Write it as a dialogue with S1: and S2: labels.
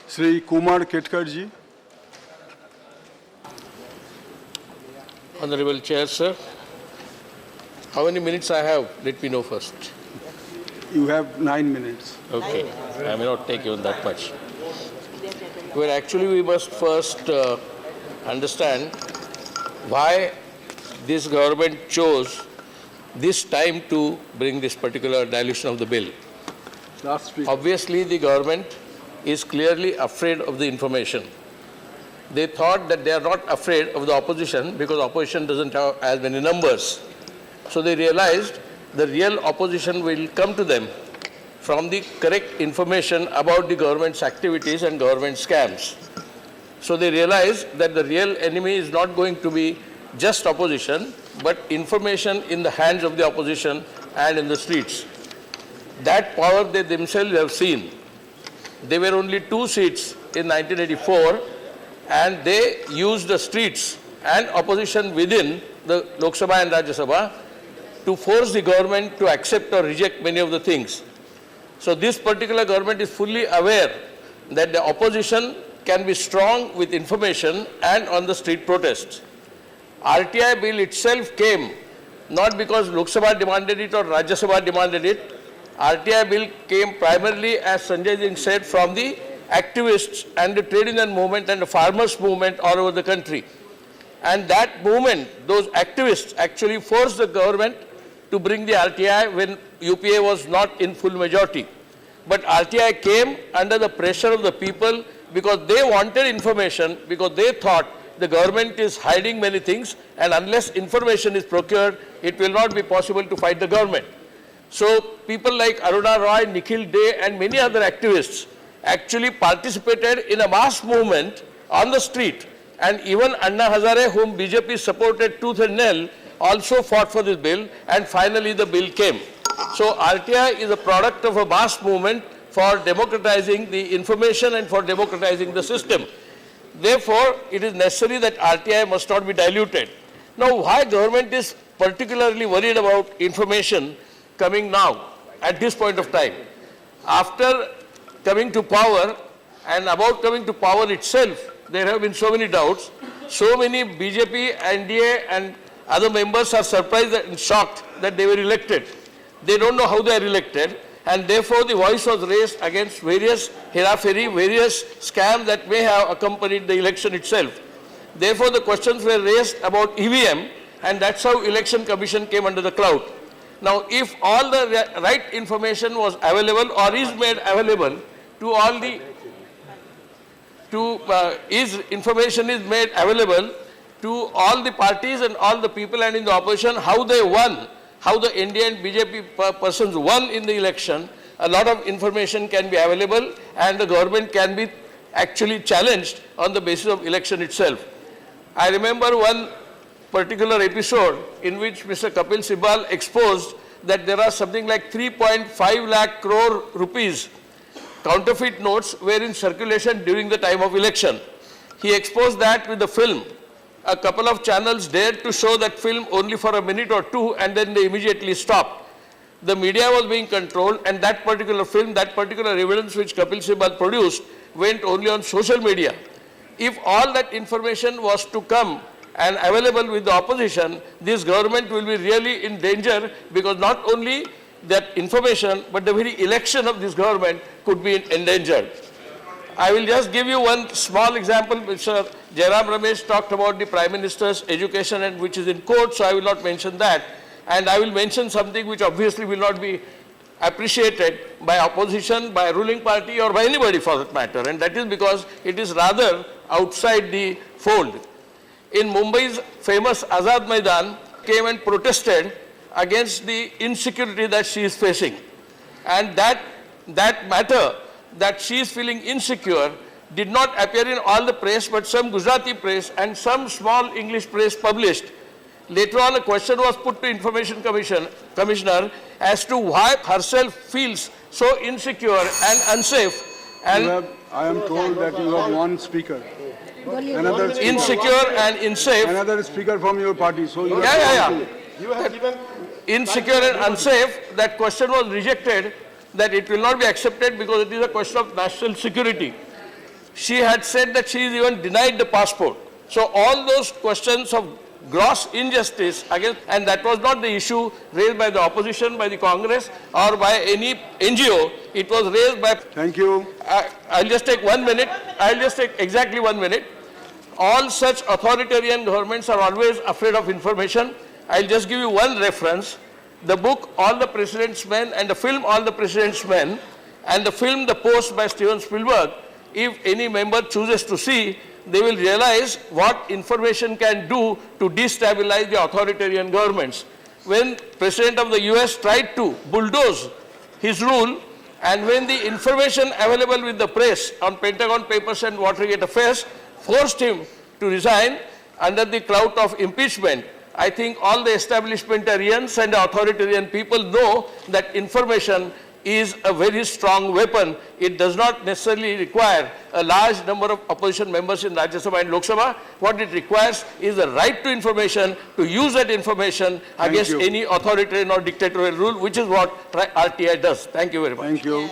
S1: Sri Kumar Ketkarji.
S2: Honorable Chair, sir. How many minutes I have? Let me know first.
S1: You have 9 minutes.
S2: Okay. I may not take even that much. Well, actually, we must first understand why this government chose this time to bring this particular dilution of the bill.
S1: Last week.
S2: Obviously, the government is clearly afraid of the information. They thought that they are not afraid of the opposition because opposition doesn't have as many numbers. So they realized the real opposition will come to them from the correct information about the government's activities and government scams. So they realized that the real enemy is not going to be just opposition, but information in the hands of the opposition and in the streets. That power they themselves have seen. There were only 2 seats in 1984, and they used the streets and opposition within the Lok Sabha and Rajya Sabha to force the government to accept or reject many of the things. So this particular government is fully aware that the opposition can be strong with information and on the street protests. RTI bill itself came not because Lok Sabha demanded it or Rajya Sabha demanded it. RTI bill came primarily, as Sanjay Singh said, from the activists and the trade union movement and the farmers movement all over the country. And that movement, those activists actually forced the government to bring the RTI when UPA was not in full majority. But RTI came under the pressure of the people because they wanted information, because they thought the government is hiding many things, and unless information is procured, it will not be possible to fight the government. So people like Aruna Roy, Nikhil Dey and many other activists actually participated in a mass movement on the street, and even Anna Hazare, whom BJP supported tooth and nail, also fought for this bill, and finally the bill came. So RTI is a product of a mass movement for democratizing the information and for democratizing the system. Therefore, it is necessary that RTI must not be diluted. Now, why government is particularly worried about information coming now, at this point of time? After coming to power and about coming to power itself, there have been so many doubts. So many BJP, NDA and other members are surprised and shocked that they were elected. They don't know how they are elected, and therefore the voice was raised against various heraferi, various scams that may have accompanied the election itself. Therefore the questions were raised about EVM, and that's how Election Commission came under the cloud. Now, if all the right information was available or is made available to all the, information is made available to all the parties and all the people and in the opposition, how they won, how the NDA and BJP persons won in the election, a lot of information can be available and the government can be actually challenged on the basis of election itself. I remember one particular episode in which Mr. Kapil Sibal exposed that there are something like 3.5 lakh crore rupees counterfeit notes were in circulation during the time of election. He exposed that with the film. A couple of channels dared to show that film only for a minute or two, and then they immediately stopped. The media was being controlled, and that particular film, that particular evidence which Kapil Sibal produced went only on social media. If all that information was to come and available with the opposition, this government will be really in danger, because not only that information, but the very election of this government could be endangered. I will just give you one small example. Mr. Jairam Ramesh talked about the Prime Minister's education, and which is in court, so I will not mention that. And I will mention something which obviously will not be appreciated by opposition, by a ruling party, or by anybody for that matter, and that is because it is rather outside the fold. In Mumbai's famous Azad Maidan came and protested against the insecurity that she is facing. And that matter, that she is feeling insecure, did not appear in all the press, but some Gujarati press and some small English press published. Later on, a question was put to Information Commissioner as to why herself feels so insecure and unsafe. And
S1: I am told that you have one speaker. Another speaker.
S2: Insecure and unsafe.
S1: Another speaker from your party. So you
S3: You have given
S2: insecure and unsafe, that question was rejected, that it will not be accepted because it is a question of national security. she had said that she is even denied the passport. So all those questions of gross injustice against, and that was not the issue raised by the opposition, by the Congress, or by any NGO. It was raised by...
S1: Thank you.
S2: I'll just take 1 minute. I'll just take exactly 1 minute. All such authoritarian governments are always afraid of information. I'll just give you one reference. The book, All the President's Men, and the film, All the President's Men, and the film, The Post by Steven Spielberg, if any member chooses to see, they will realize what information can do to destabilize the authoritarian governments. When President of the US tried to bulldoze his rule, and when the information available with the press on Pentagon Papers and Watergate affairs forced him to resign under the clout of impeachment, I think all the establishmentarians and authoritarian people know that information is a very strong weapon. It does not necessarily require a large number of opposition members in Rajya Sabha and Lok Sabha. What it requires is the right to information, to use that information against any authoritarian or dictatorial rule, which is what RTI does. Thank you very much.
S1: Thank you.